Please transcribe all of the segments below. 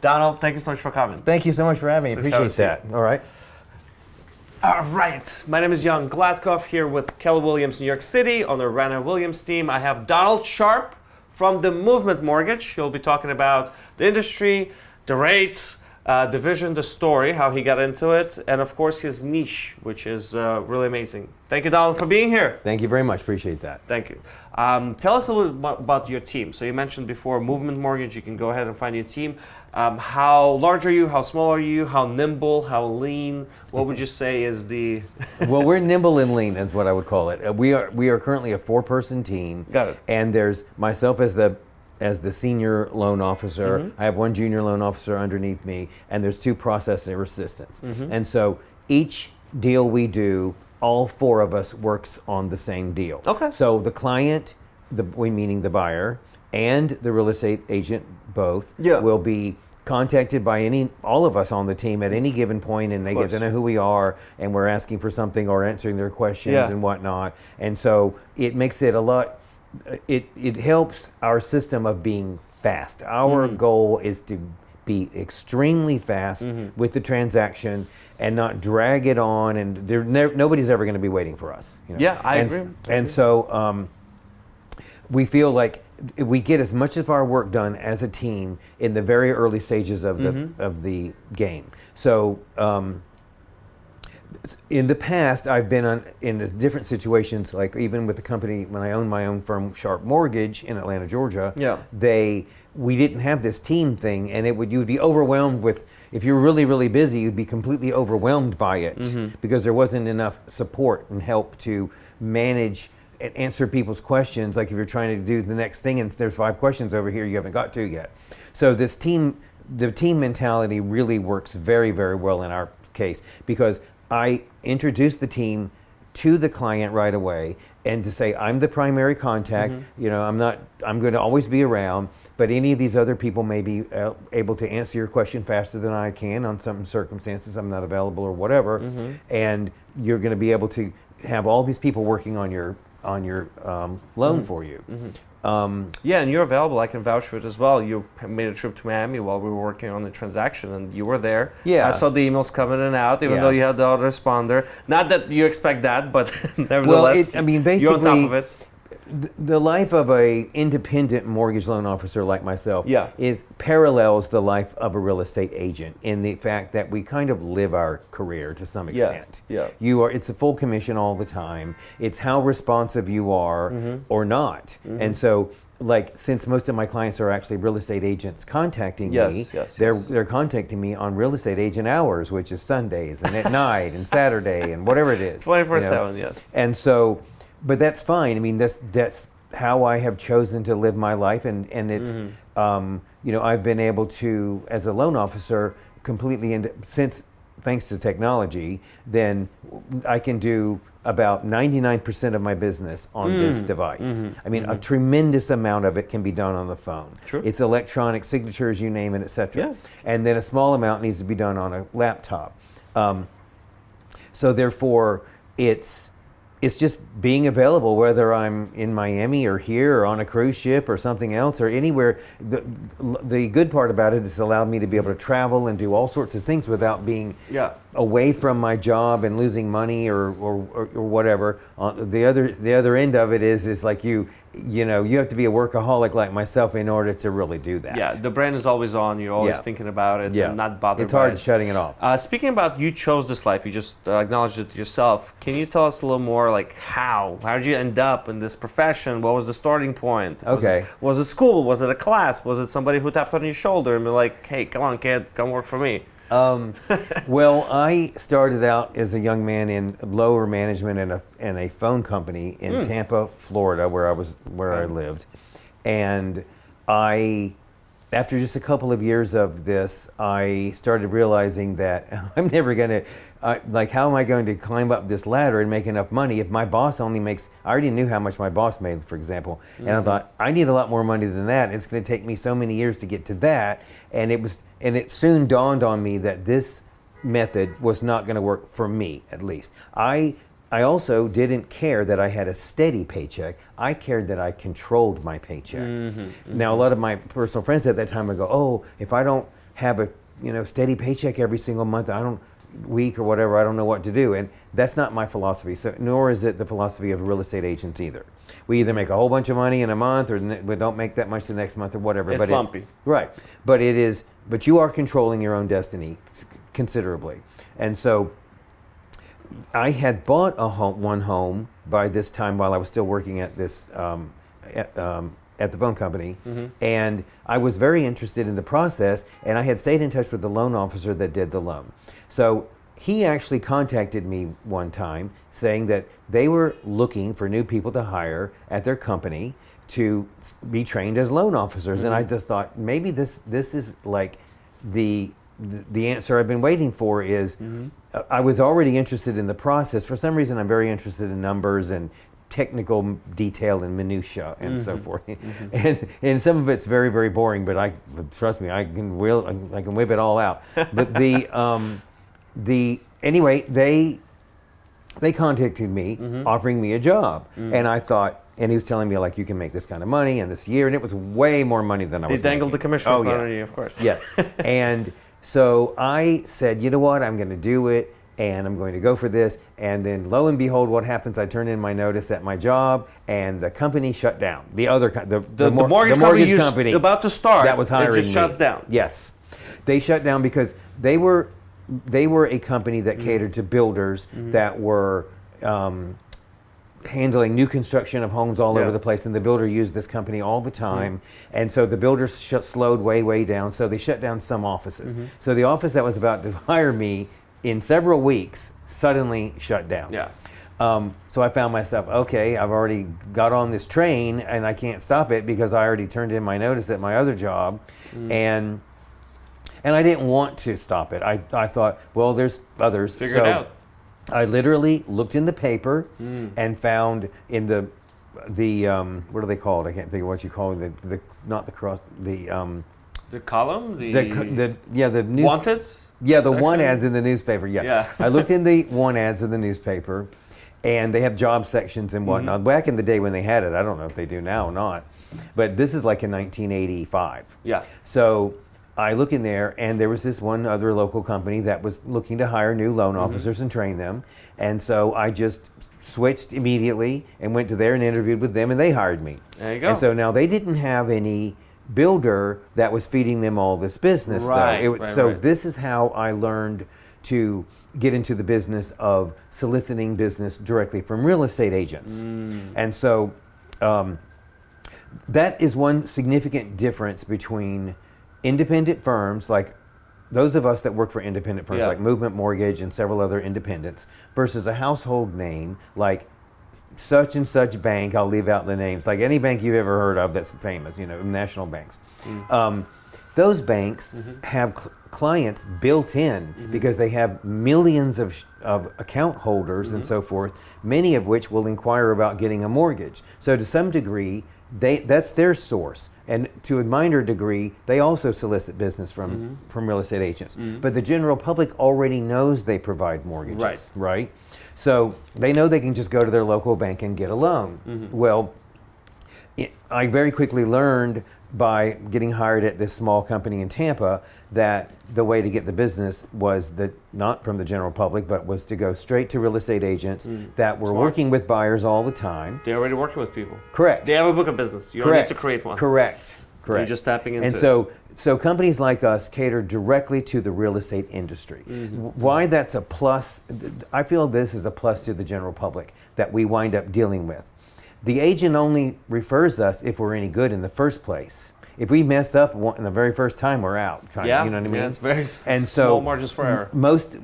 Donald, thank you so much for coming. Thank you so much for having me. Appreciate that. All right. All right. My name is Gladkov here with Keller Williams, New York City, on the Renner Williams team. I have Donald Sharpe from the Movement Mortgage. He'll be talking about the industry, the rates, the vision, the story, how he got into it, and of course his niche, which is really amazing. Thank you, Donald, for being here. Thank you very much. Appreciate that. Thank you. Tell us a little bit about your team. So you mentioned before Movement Mortgage. You can go ahead and find your team. How large are you? How small are you? How nimble? How lean? What would you say is the... Well, we're nimble and lean is what I would call it. We are currently a 4-person team. Got it. And there's myself as the senior loan officer. Mm-hmm. I have 1 junior loan officer underneath me, and there's 2 processor assistants. Mm-hmm. And so each deal we do, all 4 of us works on the same deal. Okay. So the client, meaning the buyer, and the real estate agent both will be contacted by all of us on the team at any given point, and they get to know who we are, and we're asking for something or answering their questions and whatnot. And so it makes it a lot, it helps our system of being fast. Our goal is to be extremely fast with the transaction and not drag it on, and nobody's ever going to be waiting for us. You know? Yeah, I agree. And so we feel like we get as much of our work done as a team in the very early stages of the game. So in the past, I've been in different situations, like even with the company when I owned my own firm, Sharpe Mortgage in Atlanta, Georgia. Yeah. We didn't have this team thing, and you would be overwhelmed with, if you're really, really busy, you'd be completely overwhelmed by it because there wasn't enough support and help to manage and answer people's questions. Like if you're trying to do the next thing and there's 5 questions over here you haven't got to yet. So the team mentality really works very, very well in our case, because I introduce the team to the client right away, and to say I'm the primary contact. You know, I'm going to always be around, but any of these other people may be able to answer your question faster than I can. On some circumstances I'm not available or whatever, and you're going to be able to have all these people working on your loan for you. Yeah, and you're available. I can vouch for it as well. You made a trip to Miami while we were working on the transaction, and you were there. Yeah. I saw the emails coming in and out, even though you had the autoresponder. Not that you expect that, but nevertheless, basically, you're on top of it. The life of a independent mortgage loan officer like myself parallels the life of a real estate agent in the fact that we kind of live our career to some extent. Yeah. It's a full commission all the time. It's how responsive you are or not. And so, like, since most of my clients are actually real estate agents contacting me, they're contacting me on real estate agent hours, which is Sundays and at night and Saturday and whatever it is. 24/7, yes. And so, but that's fine. I mean, that's how I have chosen to live my life, and it's I've been able to, as a loan officer, completely thanks to technology, then I can do about 99% of my business on this device. I mean, a tremendous amount of it can be done on the phone. True. It's electronic signatures, you name it, etc. Yeah. And then a small amount needs to be done on a laptop. So therefore, it's just being available, whether I'm in Miami or here or on a cruise ship or something else or anywhere. The good part about it is allowed me to be able to travel and do all sorts of things without being away from my job and losing money or whatever. The other end of it is like you have to be a workaholic like myself in order to really do that. Yeah, the brain is always on. You're always thinking about it and not bothered It's hard by it. shutting it off. Speaking about you chose this life, you just acknowledged it yourself. Can you tell us a little more, like how did you end up in this profession? What was the starting point? Was it school? Was it a class? Was it somebody who tapped on your shoulder and be like, hey, come on, kid, come work for me? Well, I started out as a young man in lower management in a phone company in Tampa, Florida, where I lived, and after just a couple of years of this, I started realizing that I'm never going to, how am I going to climb up this ladder and make enough money if my boss only makes, I already knew how much my boss made, for example, and I thought, I need a lot more money than that. It's going to take me so many years to get to that, and it soon dawned on me that this method was not going to work for me, at least. I also didn't care that I had a steady paycheck. I cared that I controlled my paycheck. Now, a lot of my personal friends at that time would go, oh, if I don't have a steady paycheck every single month. Week or whatever, I don't know what to do. And that's not my philosophy. So nor is it the philosophy of real estate agents either. We either make a whole bunch of money in a month or we don't make that much the next month or whatever. It's lumpy. Right. But you are controlling your own destiny considerably. And so I had bought one home by this time while I was still working at this at the phone company, and I was very interested in the process, and I had stayed in touch with the loan officer that did the loan. So he actually contacted me one time saying that they were looking for new people to hire at their company to be trained as loan officers, and I just thought maybe this is like the answer I've been waiting for is I was already interested in the process. For some reason, I'm very interested in numbers and technical detail and minutia and so forth. And some of it's very, very boring, but trust me, I can whip it all out. But anyway, they contacted me offering me a job, and I thought, and he was telling me like, you can make this kind of money in this year, and it was way more money than I was making. They dangled the commission in front of you, of course. Yes. And so I said, you know what, I'm going to do it, and I'm going to go for this. And then lo and behold, what happens? I turned in my notice at my job, and the company shut down. The mortgage company about to start, that was hiring it just shuts me. down. Yes, they shut down because they were a company that catered to builders that were handling new construction of homes all over the place, and the builder used this company all the time, and so the builders slowed way down, so they shut down some offices. So the office that was about to hire me in several weeks suddenly shut down. So I found myself, okay, I've already got on this train and I can't stop it because I already turned in my notice at my other job, and I didn't want to stop it. I thought, well, there's others. Figure it out. I literally looked in the paper and found in the what are they called? I can't think of what you call it. The column, the news, wanted. Yeah, the section? want ads in the newspaper. Yeah. I looked in the want ads in the newspaper, and they have job sections and whatnot. Back in the day when they had it, I don't know if they do now or not, but this is like in 1985. Yeah. So I look in there, and there was this one other local company that was looking to hire new loan officers and train them. And so I just switched immediately and went to there and interviewed with them, and they hired me. There you go. And so now they didn't have any builder that was feeding them all this business, though. This is how I learned to get into the business of soliciting business directly from real estate agents. And so that is one significant difference between independent firms, like those of us that work for independent firms like Movement Mortgage and several other independents, versus a household name like such and such bank. I'll leave out the names, like any bank you've ever heard of that's famous, national banks. Those banks have clients built in because they have millions of account holders and so forth, many of which will inquire about getting a mortgage. So to some degree, that's their source. And to a minor degree, they also solicit business from real estate agents. But the general public already knows they provide mortgages, right? So they know they can just go to their local bank and get a loan. Well, I very quickly learned by getting hired at this small company in Tampa that the way to get the business was not from the general public, but was to go straight to real estate agents that were working with buyers all the time. They're already working with people. Correct. They have a book of business. You don't need to create one. Correct. You're just tapping into it. And so companies like us cater directly to the real estate industry. Why that's a plus, I feel this is a plus to the general public that we wind up dealing with. The agent only refers us if we're any good in the first place. If we messed up in the very first time, we're out. You know what I mean? Yeah, it's very and small margins for error.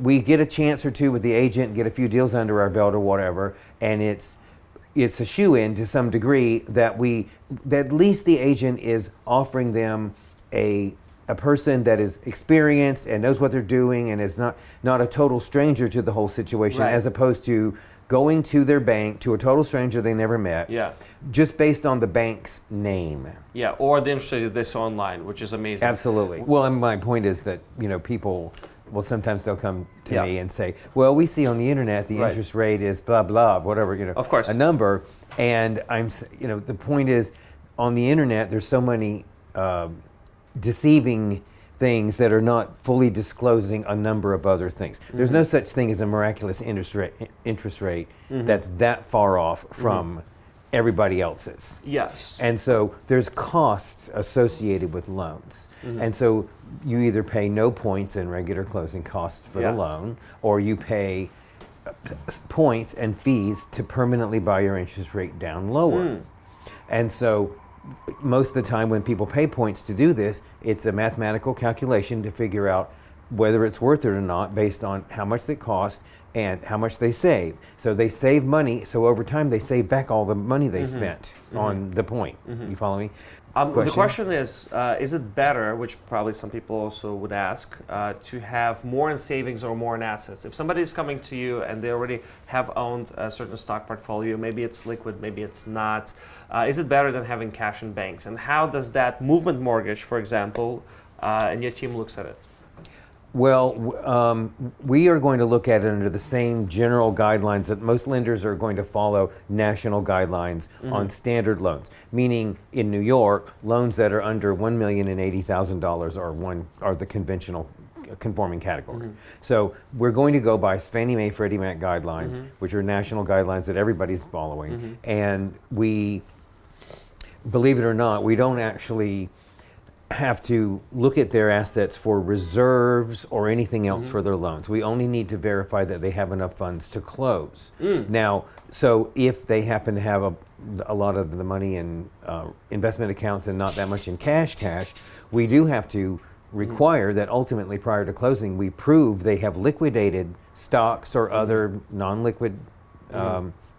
We get a chance or two with the agent, get a few deals under our belt or whatever, and it's a shoe-in to some degree that at least the agent is offering them a person that is experienced and knows what they're doing and is not a total stranger to the whole situation, as opposed to going to their bank, to a total stranger they never met, just based on the bank's name. Yeah, or the interest rate that they saw online, which is amazing. Absolutely. Well, and my point is that, people, sometimes they'll come to me and say, well, we see on the internet the interest rate is blah, blah, whatever, of course, a number. And the point is, on the internet, there's so many deceiving things that are not fully disclosing a number of other things. There's no such thing as a miraculous interest rate that's that far off from everybody else's. Yes. And so there's costs associated with loans. And so you either pay no points and regular closing costs for the loan, or you pay points and fees to permanently buy your interest rate down lower. And so most of the time when people pay points to do this, it's a mathematical calculation to figure out whether it's worth it or not based on how much they cost and how much they save. So they save money, so over time they save back all the money they spent on the point. You follow me? The question is it better, which probably some people also would ask, to have more in savings or more in assets? If somebody is coming to you and they already have owned a certain stock portfolio, maybe it's liquid, maybe it's not, is it better than having cash in banks? And how does that movement mortgage, for example, and your team looks at it? Well, we are going to look at it under the same general guidelines that most lenders are going to follow, national guidelines on standard loans. Meaning, in New York, loans that are under $1,080,000 are the conventional conforming category. So we're going to go by Fannie Mae, Freddie Mac guidelines, which are national guidelines that everybody's following. And we, believe it or not, we don't actually have to look at their assets for reserves or anything else for their loans. We only need to verify that they have enough funds to close. Now, so if they happen to have a lot of the money in investment accounts and not that much in cash, we do have to require that ultimately prior to closing we prove they have liquidated stocks or other non-liquid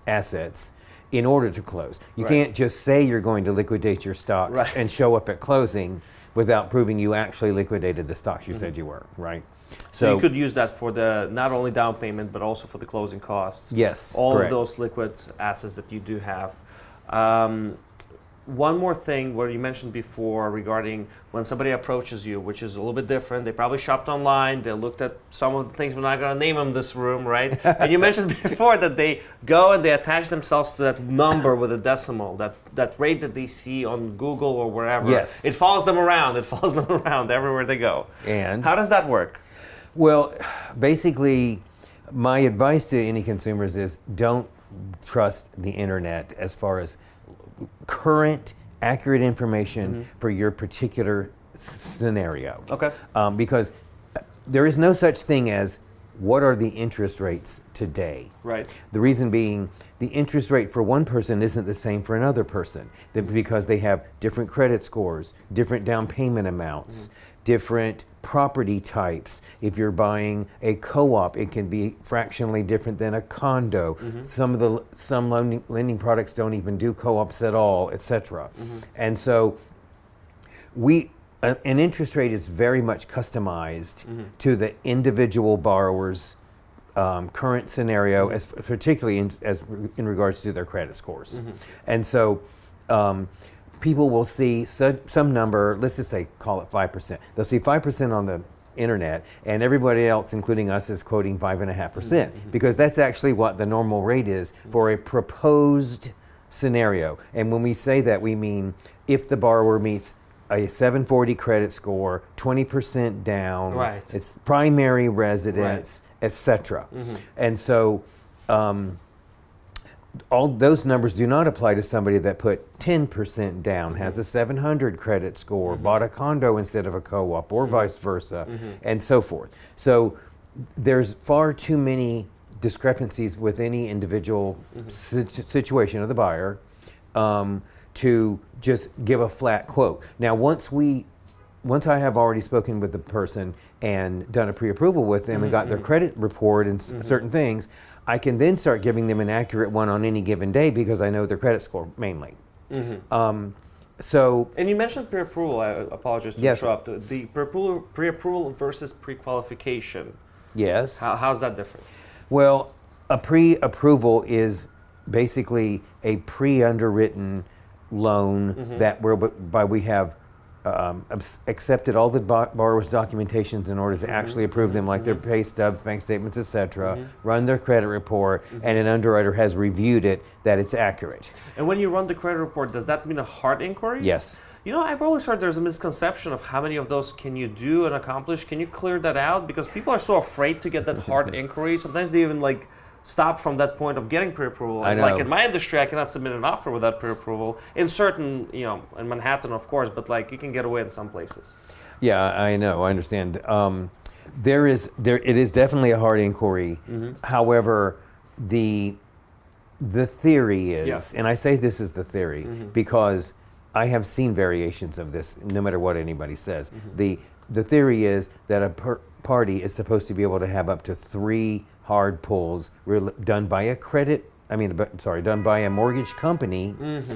assets in order to close. You can't just say you're going to liquidate your stocks and show up at closing without proving you actually liquidated the stocks you said you were, right? So you could use that for the not only down payment but also for the closing costs. Yes, all correct. of those liquid assets that you do have. One more thing where you mentioned before regarding when somebody approaches you, which is a little bit different. They probably shopped online. They looked at some of the things. We're not going to name them this room, right? And you mentioned before that they go and they attach themselves to that number with a decimal, that rate that they see on Google or wherever. Yes. It follows them around. It follows them around everywhere they go. And how does that work? Well, basically, my advice to any consumers is don't trust the internet as far as current, accurate information for your particular scenario. Okay. Because there is no such thing as what are the interest rates today. Right. The reason being the interest rate for one person isn't the same for another person because they have different credit scores, different down payment amounts, different property types. If you're buying a co-op, it can be fractionally different than a condo. Some lending products don't even do co-ops at all, etc. And so an interest rate is very much customized to the individual borrower's current scenario, as particularly in regards to their credit scores. And so people will see some number, let's just say, call it 5%. They'll see 5% on the internet, and everybody else, including us, is quoting 5.5%, because that's actually what the normal rate is for a proposed scenario. And when we say that, we mean if the borrower meets a 740 credit score, 20% down, it's primary residence, etc. And so all those numbers do not apply to somebody that put 10% down, has a 700 credit score, bought a condo instead of a co-op, or vice versa, and so forth. So there's far too many discrepancies with any individual situation of the buyer to just give a flat quote. Now, once I have already spoken with the person and done a pre-approval with them and got their credit report and certain things, I can then start giving them an accurate one on any given day because I know their credit score mainly. So, and you mentioned pre-approval. I apologize to interrupt. The pre-approval versus pre-qualification. Yes. How's that different? Well, a pre-approval is basically a pre-underwritten loan that whereby we have accepted all the borrower's documentations in order to actually approve them, like their pay stubs, bank statements, etc., run their credit report, and an underwriter has reviewed it that it's accurate. And when you run the credit report, does that mean a hard inquiry? Yes. You know, I've always heard there's a misconception of how many of those can you do and accomplish. Can you clear that out? Because people are so afraid to get that hard inquiry. Sometimes they even like stop from that point of getting pre-approval. I know. Like in my industry, I cannot submit an offer without pre-approval. In certain, you know, in Manhattan, of course, but like you can get away in some places. Yeah, I know. I understand. It is definitely a hard inquiry. However, the theory is, and I say this is the theory because I have seen variations of this, no matter what anybody says. The theory is that a party is supposed to be able to have up to 3 hard pulls done by a mortgage company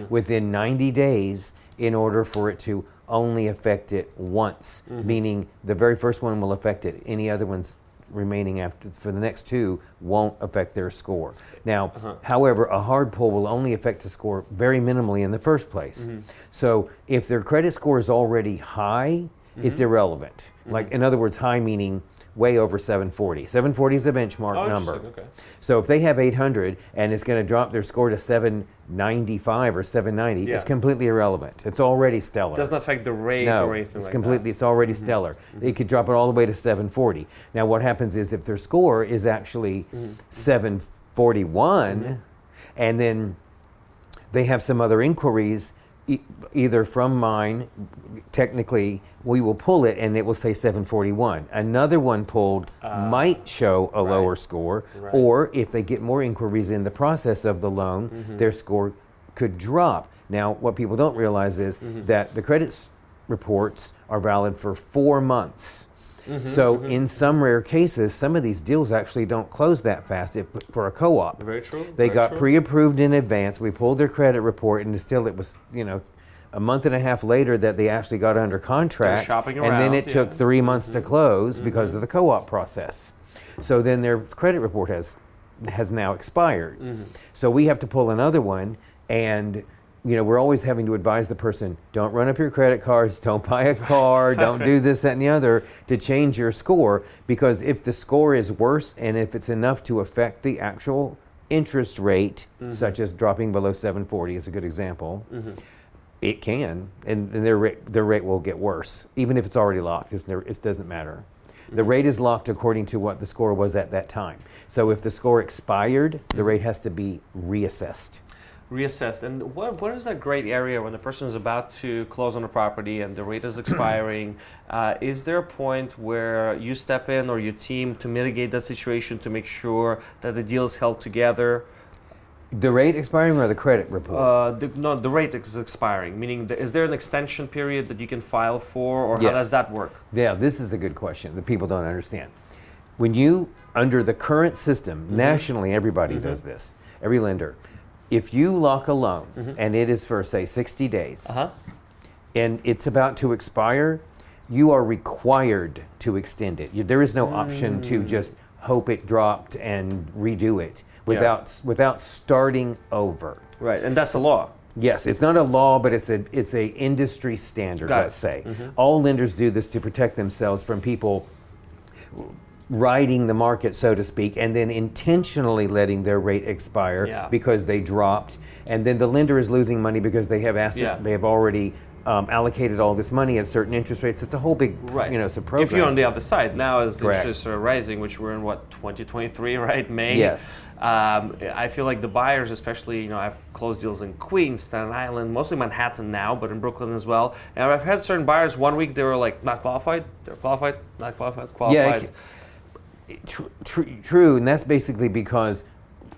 within 90 days in order for it to only affect it once, meaning the very first one will affect it. Any other ones remaining after for the next 2 won't affect their score. Now, however, a hard pull will only affect the score very minimally in the first place. So if their credit score is already high, it's irrelevant. Like, in other words, high meaning way over 740. 740 is a benchmark number. Okay. So if they have 800 and it's going to drop their score to 795 or 790, it's completely irrelevant. It's already stellar. It doesn't affect the rate or anything it's like completely, that. it's already stellar. They could drop it all the way to 740. Now what happens is if their score is actually 741 and then they have some other inquiries, either from mine, technically, we will pull it and it will say 741. Another one pulled might show a lower score, or if they get more inquiries in the process of the loan, their score could drop. Now, what people don't realize is that the credit reports are valid for 4 months. So in some rare cases, some of these deals actually don't close that fast for a co-op. Very true. They got pre-approved in advance. We pulled their credit report, and still it was, you know, a month and a half later that they actually got under contract. Shopping and then around, it took 3 months to close because of the co-op process. So then their credit report has now expired. So we have to pull another one, and you know, we're always having to advise the person, don't run up your credit cards, don't buy a car, don't do this, that, and the other to change your score, because if the score is worse and if it's enough to affect the actual interest rate, such as dropping below 740 is a good example, it can, and their rate will get worse, even if it's already locked. It doesn't matter. The rate is locked according to what the score was at that time. So if the score expired, the rate has to be reassessed. And what is that great area when the person is about to close on a property and the rate is expiring? Is there a point where you step in or your team to mitigate that situation to make sure that the deal is held together? The rate expiring or the credit report? The rate is expiring, meaning is there an extension period that you can file for, or how does that work? Yeah, this is a good question that people don't understand. When you, under the current system, nationally everybody does this, every lender, if you lock a loan and it is for, say, 60 days and it's about to expire, you are required to extend it. There is no option to just hope it dropped and redo it without starting over. Right, and that's the law. Yes, it's not a law, but it's a industry standard, let's say. All lenders do this to protect themselves from people riding the market, so to speak, and then intentionally letting their rate expire because they dropped, and then the lender is losing money because they have they have already allocated all this money at certain interest rates. It's a whole big, program. If you're on the other side now, as the interests are rising, which we're in 2023, right, May. Yes. I feel like the buyers, especially, I've closed deals in Queens, Staten Island, mostly Manhattan now, but in Brooklyn as well. And I've had certain buyers 1 week they were like not qualified, they're qualified, not qualified, qualified. True, and that's basically because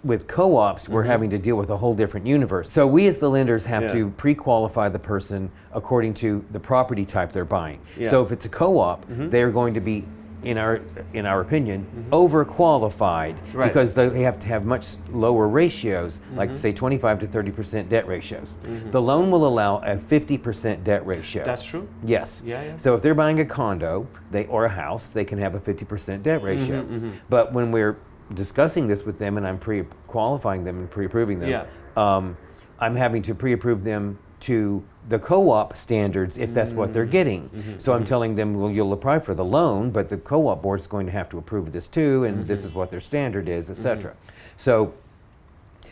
with co-ops, we're having to deal with a whole different universe. So we as the lenders have to pre-qualify the person according to the property type they're buying. So if it's a co-op, they're going to be, in our opinion, overqualified because they have to have much lower ratios, like say 25 to 30% debt ratios. The loan will allow a 50% debt ratio. That's true? Yes. So if they're buying a condo or a house, they can have a 50% debt ratio. But when we're discussing this with them and I'm pre-qualifying them and pre-approving them, I'm having to pre-approve them to the co-op standards if that's what they're getting. So I'm telling them, well, you'll apply for the loan, but the co-op board is going to have to approve this too, and this is what their standard is, etc. So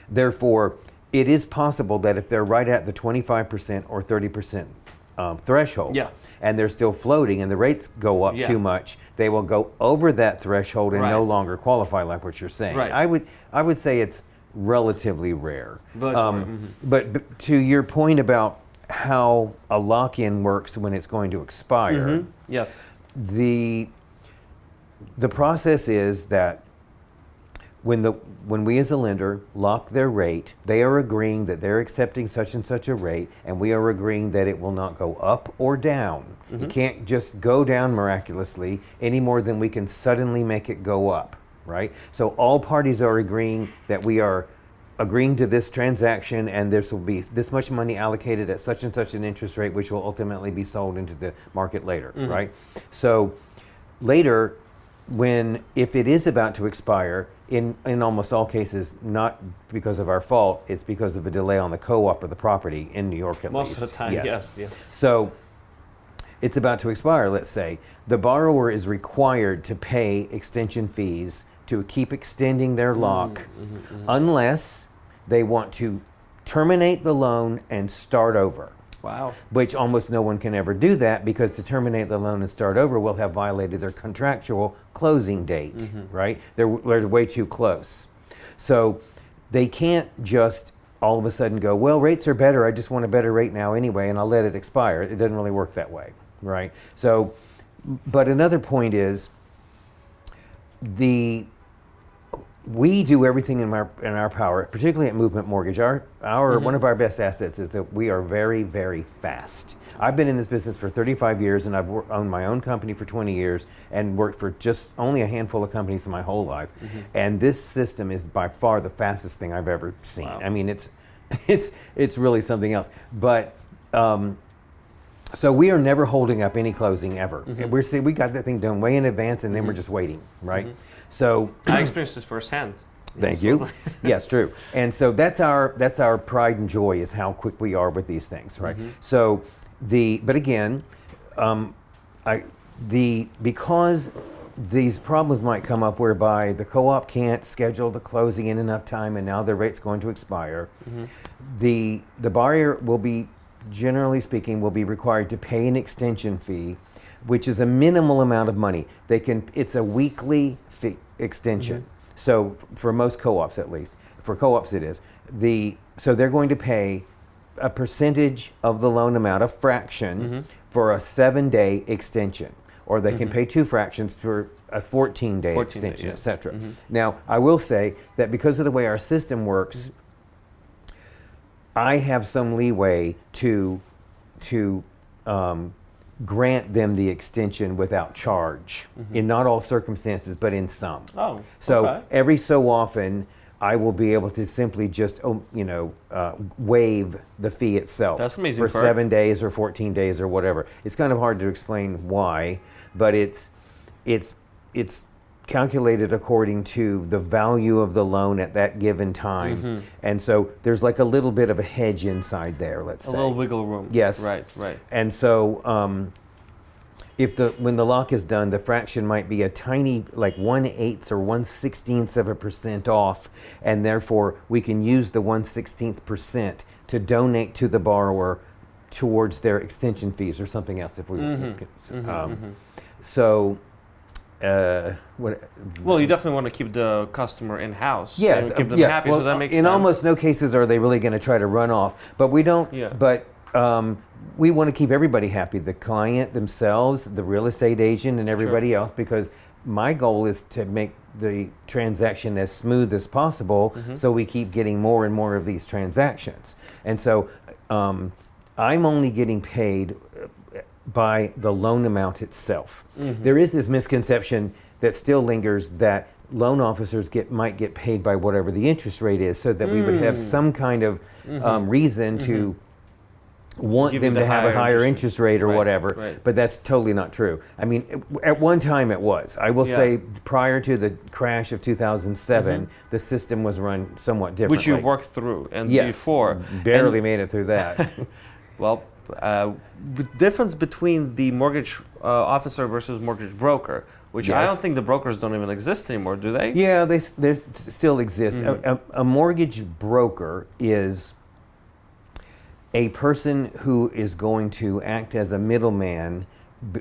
therefore, it is possible that if they're right at the 25% or 30% threshold, Yeah. and they're still floating, and the rates go up Yeah. too much, they will go over that threshold and Right. no longer qualify, like what you're saying. Right. I would say it's relatively rare. Relatively, But to your point about how a lock-in works when it's going to expire, Yes. the process is that when we as a lender lock their rate, they are agreeing that they're accepting such and such a rate, and we are agreeing that it will not go up or down. It can't just go down miraculously any more than we can suddenly make it go up, right? So all parties are agreeing that we are agreeing to this transaction, and this will be this much money allocated at such and such an interest rate, which will ultimately be sold into the market later, right? So later, if it is about to expire, in almost all cases, not because of our fault, it's because of a delay on the co-op or the property in New York at least. Most of the time, yes. So it's about to expire, let's say. The borrower is required to pay extension fees to keep extending their lock unless they want to terminate the loan and start over. Wow. Which almost no one can ever do that, because to terminate the loan and start over will have violated their contractual closing date, right? They're way too close. So they can't just all of a sudden go, well, rates are better, I just want a better rate now anyway, and I'll let it expire. It doesn't really work that way, right? So, but another point is, we do everything in our power, particularly at Movement Mortgage. One of our best assets is that we are very, very fast. I've been in this business for 35 years, and I've owned my own company for 20 years and worked for just only a handful of companies in my whole life. And this system is by far the fastest thing I've ever seen. Wow. I mean, it's really something else. But so we are never holding up any closing ever. We got that thing done way in advance, and then we're just waiting, right? So I experienced this firsthand. thank you. Yes, true. And so that's our pride and joy, is how quick we are with these things, right? So but again, because these problems might come up whereby the co-op can't schedule the closing in enough time, and now their rate's going to expire, the buyer will be, generally speaking, will be required to pay an extension fee, which is a minimal amount of money. It's a weekly fee extension. So for most co-ops, at least, for co-ops it is. So they're going to pay a percentage of the loan amount, a fraction, for a 7-day extension. Or they can pay 2 fractions for a 14-day extension, etc. Now, I will say that because of the way our system works, I have some leeway to grant them the extension without charge, in not all circumstances, but in some. Oh, so okay. every so often, I will be able to simply just waive the fee itself. That's amazing. For 7 days or 14 days or whatever. It's kind of hard to explain why, but it's calculated according to the value of the loan at that given time. And so there's like a little bit of a hedge inside there, let's say. A little wiggle room. Yes. Right. And so when the lock is done, the fraction might be a tiny, like 1/8 or 1/16 of a percent off, and therefore we can use the 1/16% to donate to the borrower towards their extension fees or something else if we So well, you definitely want to keep the customer in-house. Yes, and keep them happy, well, so that makes in sense. almost no cases are they really going to try to run off, but we don't. Yeah. But we want to keep everybody happy, the client themselves, the real estate agent, and everybody else, because my goal is to make the transaction as smooth as possible, so we keep getting more and more of these transactions. And so I'm only getting paid by the loan amount itself. There is this misconception that still lingers that loan officers might get paid by whatever the interest rate is, so that we would have some kind of reason to want them to have a higher interest rate or whatever, but that's totally not true. I mean, at one time it was. I will say, prior to the crash of 2007, the system was run somewhat differently. Which you worked through, and yes, before. barely made it through that. Well, the difference between the mortgage officer versus mortgage broker, which I don't think the brokers don't even exist anymore, do they? Yeah, they still exist. A mortgage broker is a person who is going to act as a middleman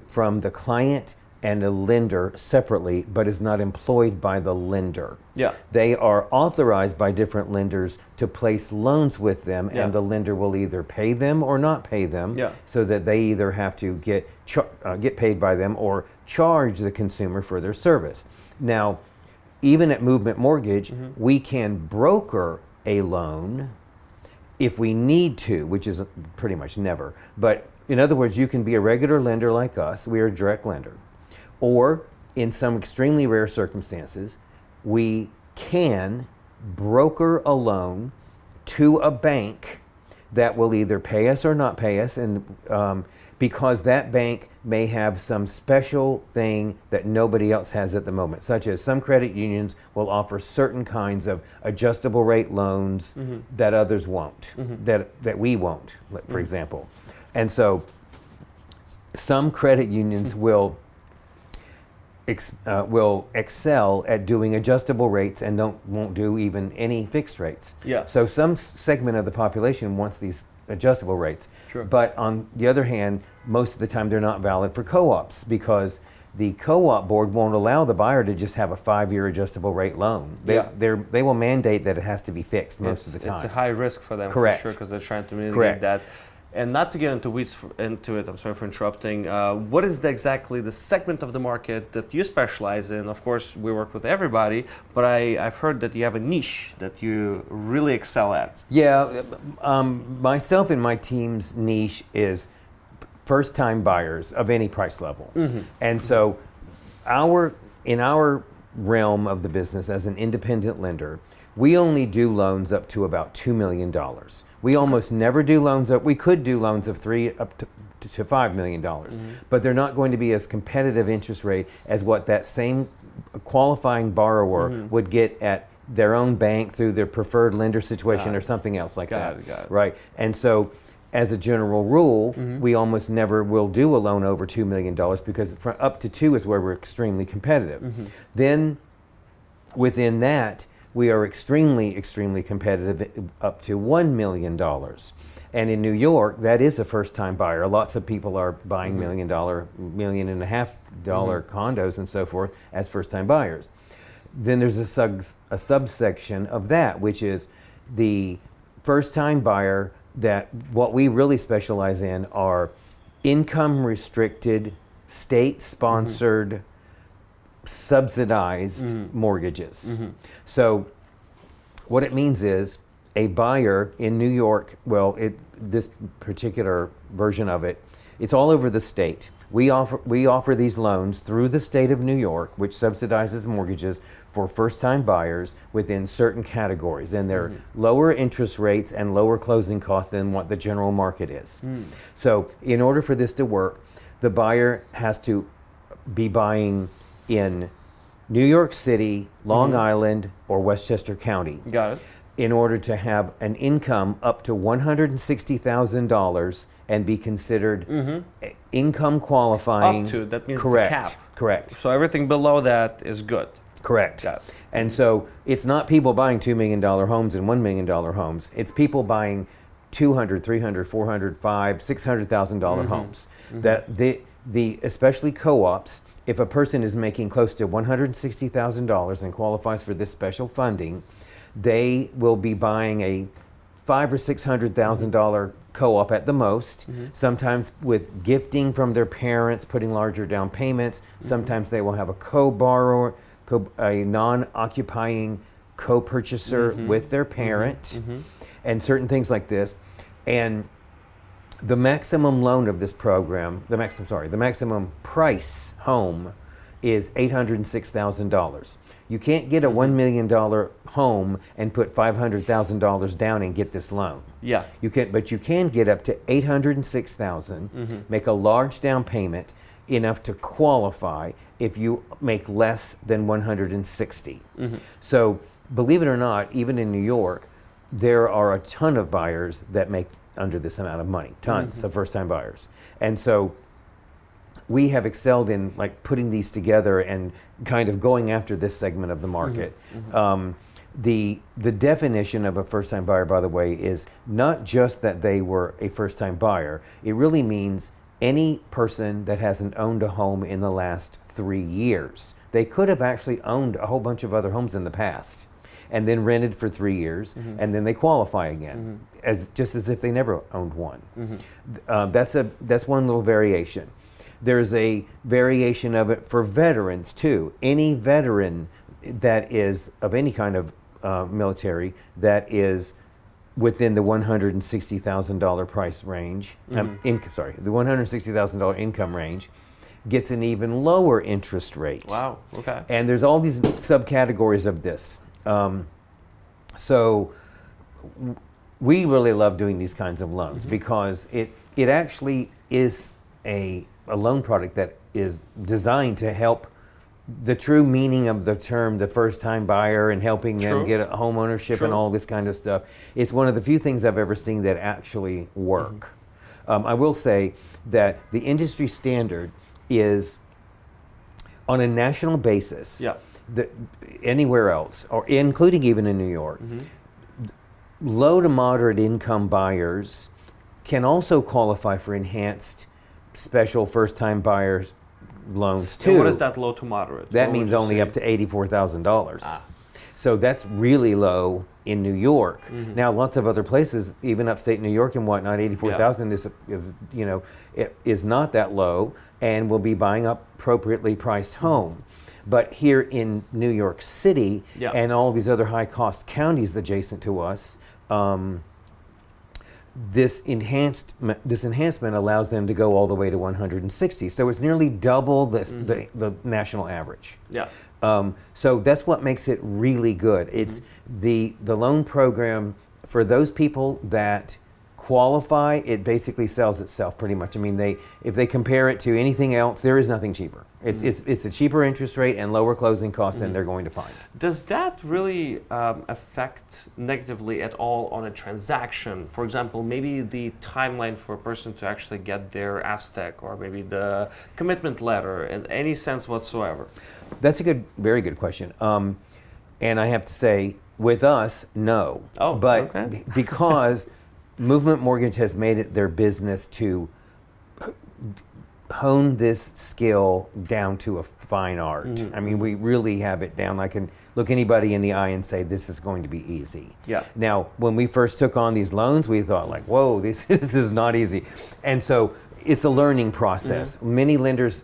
from the client and the lender separately, but is not employed by the lender. Yeah. They are authorized by different lenders to place loans with them, Yeah. and the lender will either pay them or not pay them, Yeah. so that they either have to get paid by them or charge the consumer for their service. Now, even at Movement Mortgage, we can broker a loan if we need to, which is pretty much never. But in other words, you can be a regular lender like us. We are a direct lender. Or in some extremely rare circumstances, we can broker a loan to a bank that will either pay us or not pay us, and because that bank may have some special thing that nobody else has at the moment, such as some credit unions will offer certain kinds of adjustable rate loans that others won't, that we won't, for example. And so some credit unions will excel at doing adjustable rates and won't do even any fixed rates. Yeah. So some segment of the population wants these adjustable rates. Sure. But on the other hand, most of the time they're not valid for co-ops, because the co-op board won't allow the buyer to just have a 5-year adjustable rate loan. They will mandate that it has to be fixed most of the time. It's a high risk for them, Correct. for sure, because they're trying to mitigate Correct. that. And not to get into it, I'm sorry for interrupting. What is exactly the segment of the market that you specialize in? Of course, we work with everybody, but I've heard that you have a niche that you really excel at. Yeah, myself and my team's niche is first-time buyers of any price level. And so in our realm of the business as an independent lender, we only do loans up to about $2 million. We almost never do loans we could do loans of $3 up to $5 million, but they're not going to be as competitive interest rate as what that same qualifying borrower would get at their own bank through their preferred lender situation or something else like that. Got it. Right. And so as a general rule, we almost never will do a loan over $2 million, because up to 2 is where we're extremely competitive. Then within that, we are extremely, extremely competitive up to $1 million. And in New York, that is a first-time buyer. Lots of people are buying $1 million, $1.5 million condos and so forth as first-time buyers. Then there's a subsection of that, which is the first-time buyer, that what we really specialize in are income-restricted, state-sponsored, subsidized mortgages. So what it means is a buyer in New York, this particular version of it, it's all over the state. We offer these loans through the state of New York, which subsidizes mortgages for first-time buyers within certain categories, and they're lower interest rates and lower closing costs than what the general market is. So in order for this to work, the buyer has to be buying in New York City, Long Island, or Westchester County. Got it. In order to have an income up to $160,000 and be considered income qualifying. Up to, that means correct. It's a cap. Correct. So everything below that is good. Correct. Got it. And so it's not people buying $2 million homes and $1 million homes. It's people buying $200,000, $300,000, $400,000, $500,000, $600,000 homes. That the especially co-ops. If a person is making close to $160,000 and qualifies for this special funding, they will be buying a $500,000 or $600,000 co-op at the most. Sometimes with gifting from their parents, putting larger down payments. Sometimes they will have a co-borrower, a non-occupying co-purchaser with their parent, and certain things like this. And the maximum loan of this program, the maximum price home is $806,000. You can't get a $1 million home and put $500,000 down and get this loan. Yeah. You can, but you can get up to $806,000, make a large down payment, enough to qualify if you make less than $160,000. So believe it or not, even in New York, there are a ton of buyers that make under this amount of money, tons of first-time buyers. And so we have excelled in like putting these together and kind of going after this segment of the market. the definition of a first-time buyer, by the way, is not just that they were a first-time buyer. It really means any person that hasn't owned a home in the last 3 years. They could have actually owned a whole bunch of other homes in the past and then rented for 3 years, and then they qualify again, just as if they never owned one. That's one little variation. There's a variation of it for veterans too. Any veteran that is of any kind of military that is within the $160,000 price range, the $160,000 income range, gets an even lower interest rate. Wow. Okay. And there's all these subcategories of this. So we really love doing these kinds of loans because it actually is a loan product that is designed to help the true meaning of the term, the first-time buyer, and helping them get a home ownership and all this kind of stuff. It's one of the few things I've ever seen that actually work. I will say that the industry standard is on a national basis. Yeah. Anywhere else, or including even in New York, low to moderate income buyers can also qualify for enhanced special first-time buyers loans too. And what is that low to moderate? That means only up to $84,000. So that's really low in New York. Now, lots of other places, even upstate New York and whatnot, 84,000 is not that low, and will be buying up appropriately priced home. But here in New York City and all these other high-cost counties adjacent to us, this enhancement allows them to go all the way to 160. So it's nearly double the national average. Yeah. So that's what makes it really good. It's the loan program for those people that qualify. It basically sells itself pretty much. I mean, if they compare it to anything else, there is nothing cheaper. It's a cheaper interest rate and lower closing cost than they're going to find. Does that really affect negatively at all on a transaction? For example, maybe the timeline for a person to actually get their Aztec, or maybe the commitment letter, in any sense whatsoever? That's a very good question. And I have to say, with us, no. Oh, but okay. Because Movement Mortgage has made it their business to hone this skill down to a fine art. I mean, we really have it down. I can look anybody in the eye and say, this is going to be easy. Yeah. Now, when we first took on these loans, we thought like, whoa, this is not easy. And so it's a learning process. Many lenders,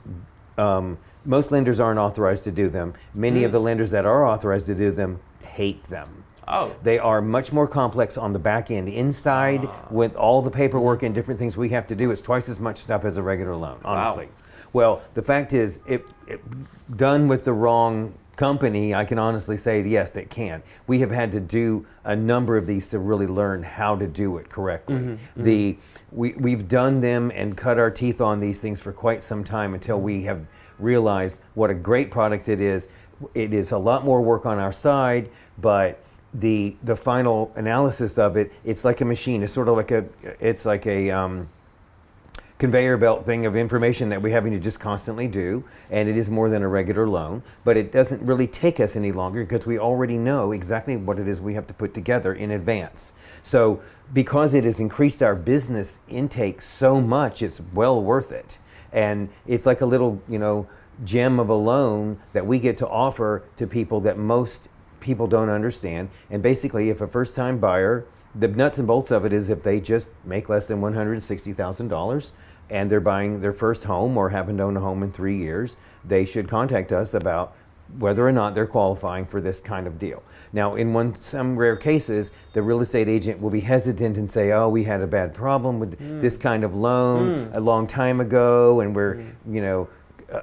most lenders aren't authorized to do them. Many of the lenders that are authorized to do them hate them. Oh. They are much more complex on the back end. Inside, with all the paperwork and different things we have to do, it's twice as much stuff as a regular loan, honestly. Wow. Well, the fact is, it done with the wrong company, I can honestly say, yes, they can. We have had to do a number of these to really learn how to do it correctly. We've done them and cut our teeth on these things for quite some time until we have realized what a great product it is. It is a lot more work on our side, but the final analysis of it, it's like a machine. It's sort of like a conveyor belt thing of information that we're having to just constantly do, and it is more than a regular loan, but it doesn't really take us any longer because we already know exactly what it is we have to put together in advance. So because it has increased our business intake so much, it's well worth it. And it's like a little, gem of a loan that we get to offer to people that most people don't understand. And basically, if a first-time buyer, the nuts and bolts of it is if they just make less than $160,000 and they're buying their first home or haven't owned a home in 3 years, they should contact us about whether or not they're qualifying for this kind of deal. Now, in some rare cases, the real estate agent will be hesitant and say, oh, we had a bad problem with this kind of loan a long time ago, and we're,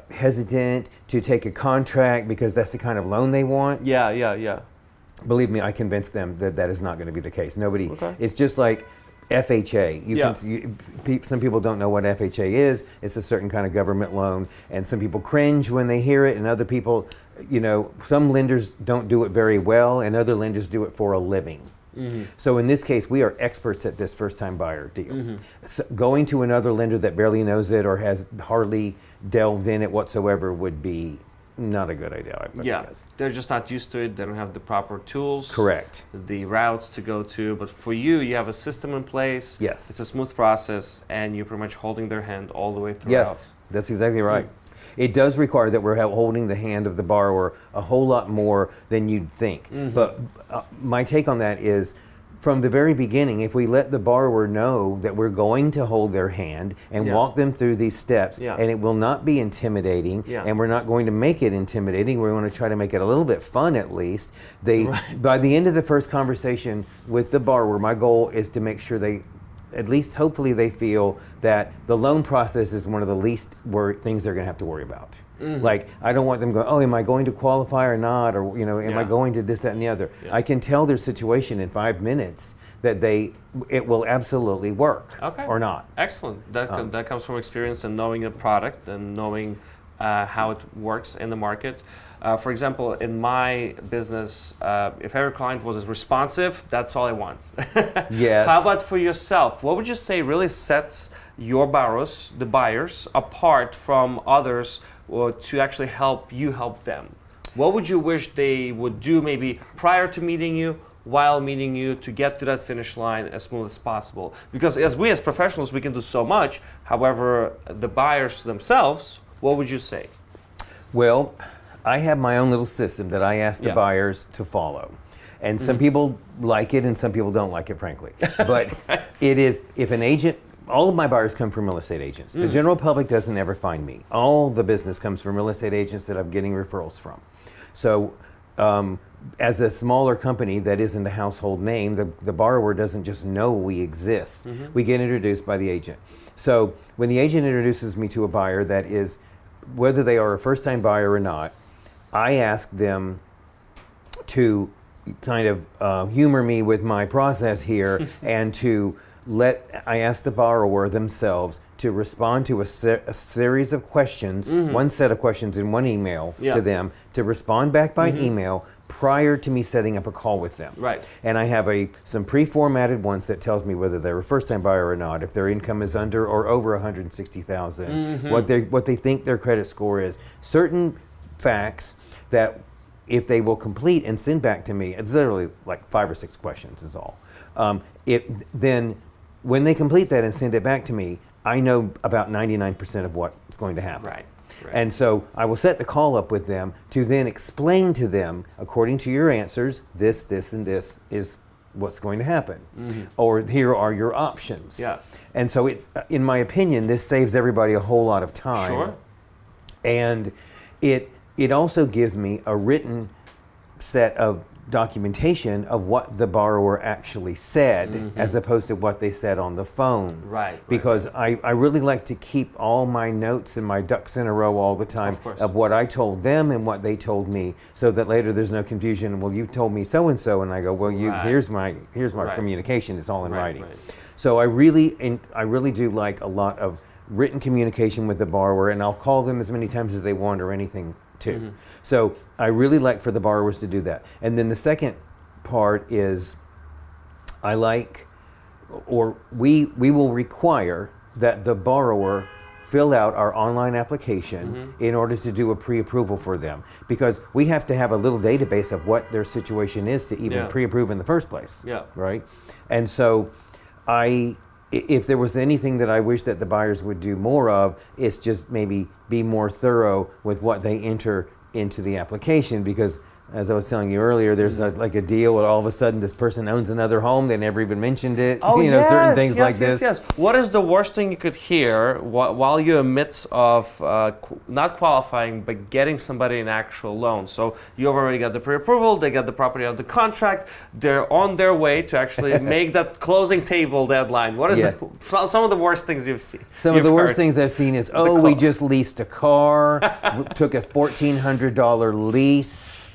hesitant to take a contract because that's the kind of loan they want. Yeah. Believe me, I convinced them that that is not going to be the case. Nobody. Okay. It's just like FHA. Some people don't know what FHA is. It's a certain kind of government loan, and some people cringe when they hear it, and other people, some lenders don't do it very well, and other lenders do it for a living. So in this case, we are experts at this first-time buyer deal. So going to another lender that barely knows it or has hardly delved in it whatsoever would be not a good idea, I would Yeah, guess. they're just not used to it. They don't have the proper tools. Correct. The routes to go to. But for you, you have a system in place. Yes. It's a smooth process, and you're pretty much holding their hand all the way throughout. Yes, that's exactly right. It does require that we're holding the hand of the borrower a whole lot more than you'd think. But my take on that is, from the very beginning, if we let the borrower know that we're going to hold their hand and walk them through these steps, and it will not be intimidating, and we're not going to make it intimidating, we're going to try to make it a little bit fun at least. By the end of the first conversation with the borrower, my goal is to make sure they, at least hopefully they feel that the loan process is one of the least things they're going to have to worry about. Like, I don't want them going, oh, am I going to qualify or not? Or, am I going to this, that, and the other? I can tell their situation in 5 minutes that it will absolutely work or not. Excellent. That comes from experience and knowing a product and knowing how it works in the market. For example, in my business, if every client was as responsive, that's all I want. Yes. How about for yourself? What would you say really sets your borrowers, the buyers, apart from others, or to actually help them? What would you wish they would do maybe prior to meeting you, while meeting you, to get to that finish line as smooth as possible? Because as professionals, we can do so much. However, the buyers themselves, what would you say? Well, I have my own little system that I ask the buyers to follow. And some people like it and some people don't like it, frankly. But it is, if an agent, all of my buyers come from real estate agents. The general public doesn't ever find me. All the business comes from real estate agents that I'm getting referrals from. So as a smaller company that isn't a household name, the borrower doesn't just know we exist. We get introduced by the agent. So when the agent introduces me to a buyer that is, whether they are a first-time buyer or not, I ask them to kind of humor me with my process here and to I ask the borrower themselves to respond to a series of questions, one set of questions in one email to them, to respond back by email prior to me setting up a call with them. Right. And I have some pre-formatted ones that tells me whether they're a first-time buyer or not, if their income is under or over 160,000, what they think their credit score is, certain facts that if they will complete and send back to me, it's literally like 5 or 6 questions is all. Then when they complete that and send it back to me, I know about 99% of what's going to happen. Right. And so I will set the call up with them to then explain to them, according to your answers, this, and this is what's going to happen. Or here are your options. Yeah. And so it's, in my opinion, this saves everybody a whole lot of time. Sure. And it also gives me a written set of documentation of what the borrower actually said as opposed to what they said on the phone. Right. Because I really like to keep all my notes and my ducks in a row all the time of what I told them and what they told me, so that later there's no confusion. Well, you told me so and so, and I go, well, here's my communication. It's all in writing. Right. So I really do like a lot of written communication with the borrower, and I'll call them as many times as they want or anything too. So I really like for the borrowers to do that. And then the second part is we will require that the borrower fill out our online application in order to do a pre-approval for them, because we have to have a little database of what their situation is to even pre-approve in the first place. Right? And so if there was anything that I wish that the buyers would do more of, it's just maybe be more thorough with what they enter into the application, because as I was telling you earlier, there's like a deal where all of a sudden this person owns another home, they never even mentioned it. Oh, certain things like this. Yes. What is the worst thing you could hear while you're amidst of not qualifying, but getting somebody an actual loan? So you've already got the pre-approval, they got the property under contract, they're on their way to actually make that closing table deadline. What is some of the worst things you've seen? Some of the worst things I've seen is, we just leased a car, took a $1,400 lease.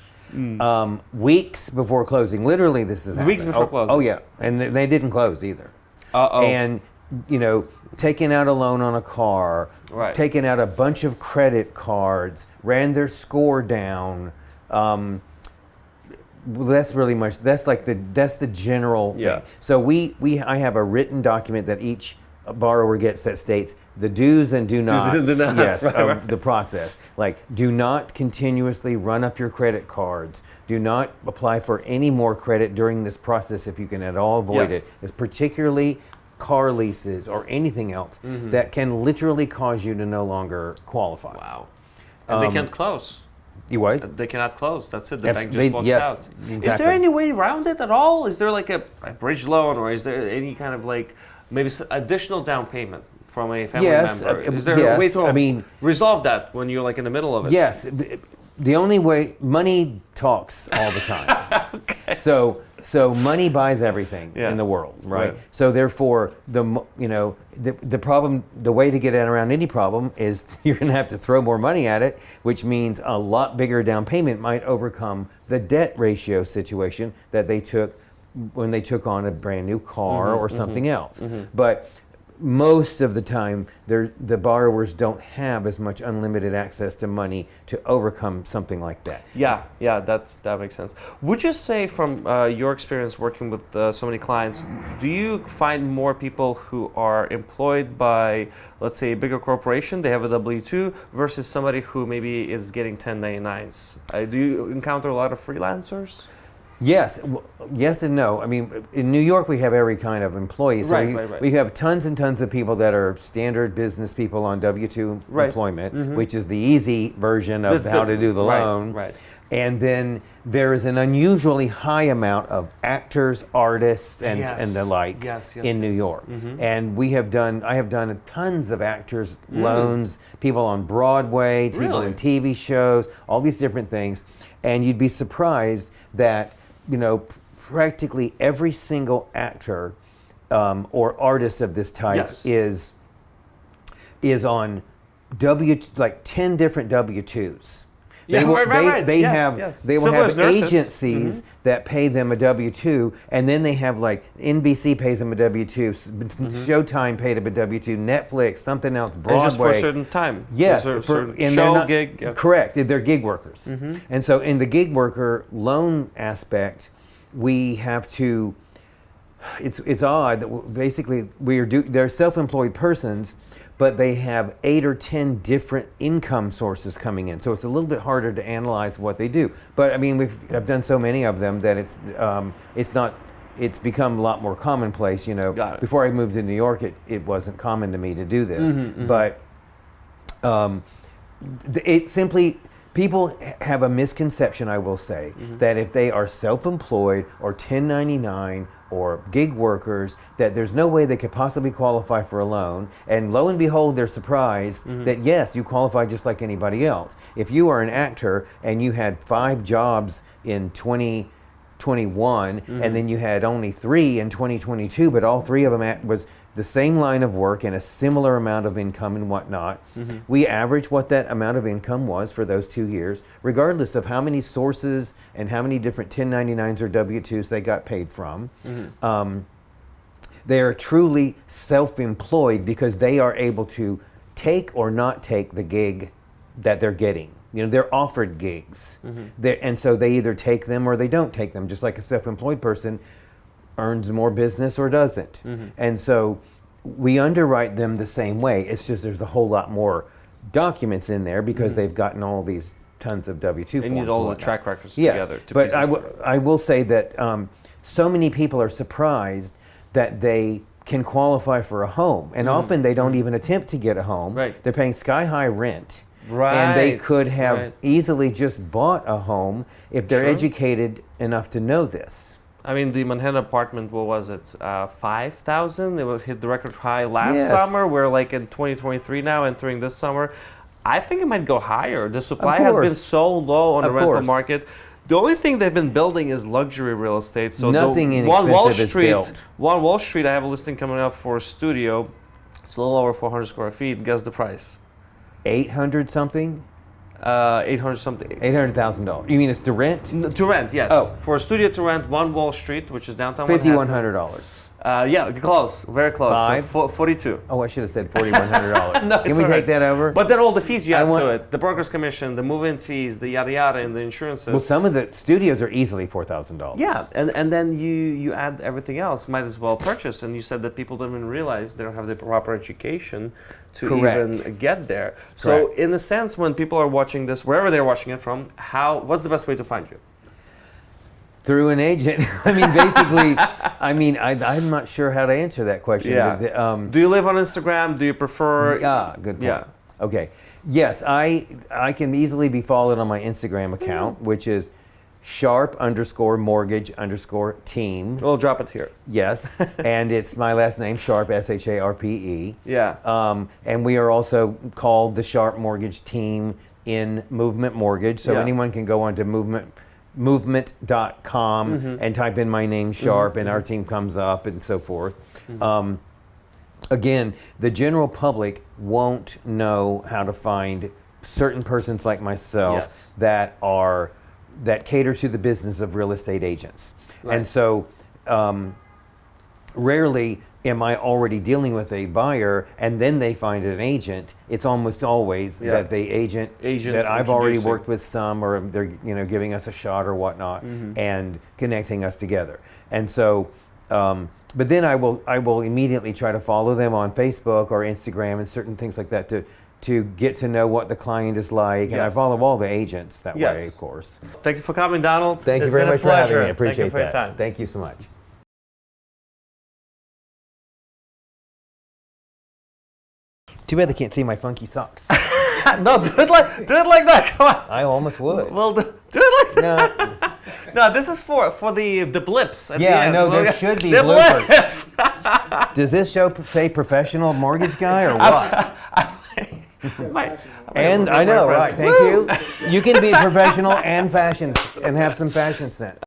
Weeks before closing. Literally, this is weeks before closing. Oh yeah, and they didn't close either. And taking out a loan on a car, taking out a bunch of credit cards, ran their score down. That's really much. That's the general thing. So I have a written document that each a borrower gets that states the do's and do nots, yes, right, of the process. Like, do not continuously run up your credit cards. Do not apply for any more credit during this process if you can at all avoid it. It's particularly car leases or anything else that can literally cause you to no longer qualify. Wow. And they can't close. You what? They cannot close. That's it. The bank just walks yes, out. Exactly. Is there any way around it at all? Is there like a bridge loan, or is there any kind of like maybe additional down payment from a family member? Is there a way to resolve that when you're like in the middle of it? Yes. The only way, money talks all the time. Okay. So money buys everything in the world, right? So therefore, the problem, the way to get around any problem is you're going to have to throw more money at it, which means a lot bigger down payment might overcome the debt ratio situation that they took when they took on a brand new car or something else. But most of the time, the borrowers don't have as much unlimited access to money to overcome something like that. Yeah, that makes sense. Would you say from your experience working with so many clients, do you find more people who are employed by, let's say, a bigger corporation, they have a W-2, versus somebody who maybe is getting 1099s? Do you encounter a lot of freelancers? Yes, yes and no. I mean, in New York, we have every kind of employee. So we have tons and tons of people that are standard business people on W-2 employment, which is the easy version of how to do the loan. Right. And then there is an unusually high amount of actors, artists, and the like in New York. And I have done tons of actors loans, people on Broadway, people in TV shows, all these different things. And you'd be surprised that practically every single actor or artist of this type is on 10 different W-2s. They will have agencies that pay them a W-2, and then they have like NBC pays them a W-2, Showtime paid them a W-2, Netflix, something else, Broadway. And just for a certain time. Yes, gig. Yeah. Correct. They're gig workers, and so in the gig worker loan aspect, we have to. It's odd that basically they're self-employed persons, but they have 8 or 10 different income sources coming in. So it's a little bit harder to analyze what they do. But I mean, I've done so many of them that it's become a lot more commonplace. Before I moved to New York, it wasn't common to me to do this. But it simply, people have a misconception, I will say, that if they are self-employed or 1099 or gig workers, that there's no way they could possibly qualify for a loan. And lo and behold, they're surprised that yes, you qualify just like anybody else. If you are an actor and you had 5 jobs in 2021 and then you had only 3 in 2022, but all 3 of them was the same line of work and a similar amount of income and whatnot, we average what that amount of income was for those 2 years, regardless of how many sources and how many different 1099s or W-2s they got paid from. They are truly self-employed because they are able to take or not take the gig that they're getting. They're offered gigs. And so they either take them or they don't take them, just like a self-employed person earns more business or doesn't. And so we underwrite them the same way. It's just there's a whole lot more documents in there because they've gotten all these tons of W-2 forms. They need all the track records yes, together. But I will say that so many people are surprised that they can qualify for a home. And often they don't even attempt to get a home. They're paying sky-high rent. And they could have easily just bought a home if they're educated enough to know this. I mean, the Manhattan apartment, what was it, 5,000? It hit the record high last summer. We're like in 2023 now, entering this summer. I think it might go higher. The supply has been so low on the rental market. The only thing they've been building is luxury real estate. So nothing inexpensive is built. One Wall Street, I have a listing coming up for a studio. It's a little over 400 square feet. Guess the price. 800 something? 800 something. $800,000. You mean it's to rent? To rent, yes. Oh. For a studio to rent, One Wall Street, which is downtown $5,100. Yeah, close, very close. Five? So 42. Oh, I should have said $4,100. No, Can it's we all take right. that over? But then all the fees you add want- to it, the broker's commission, the move-in fees, the yada yada, and the insurances. well, some of the studios are easily $4,000. Yeah, and then you add everything else. Might as well purchase. And you said that people don't even realize they don't have the proper education to Correct. even get there. So Correct. in a sense, when people are watching this, wherever they're watching it from, what's the best way to find you? Through an agent. I mean, basically, I'm not sure how to answer that question. Yeah. Do you live on Instagram? Do you prefer? Yeah, good point. Yeah. Okay. Yes, I can easily be followed on my Instagram account, which is Sharpe_mortgage_team. We'll drop it here. Yes, and it's my last name, Sharpe, Sharpe. Yeah. And we are also called the Sharpe Mortgage Team in Movement Mortgage. So Yeah. anyone can go onto movement.com and type in my name, Sharpe, and our team comes up and so forth. Again, the general public won't know how to find certain persons like myself Yes. that cater to the business of real estate agents. Right. And so rarely am I already dealing with a buyer and then they find an agent. It's almost always that the agent that I've already introducing. worked with some, or they're giving us a shot or whatnot and connecting us together. And so but then I will immediately try to follow them on Facebook or Instagram and certain things like that to get to know what the client is like. And I Yes. follow all the agents that Yes. way, of course. Thank you for coming, Donald. Thank you It's very been a much for having pleasure. me. I appreciate Thank you for that. your time. Thank you so much. Too bad they can't see my funky socks. No, do it like that. Come on. I almost would. Well, do it like that. No. No, this is for the blips. At the Yeah, I end. know, We'll there get- should be the bloopers. blips. Does this show say professional mortgage guy or what? And I know, right? Thank you. You can be professional and fashion and have some fashion sense.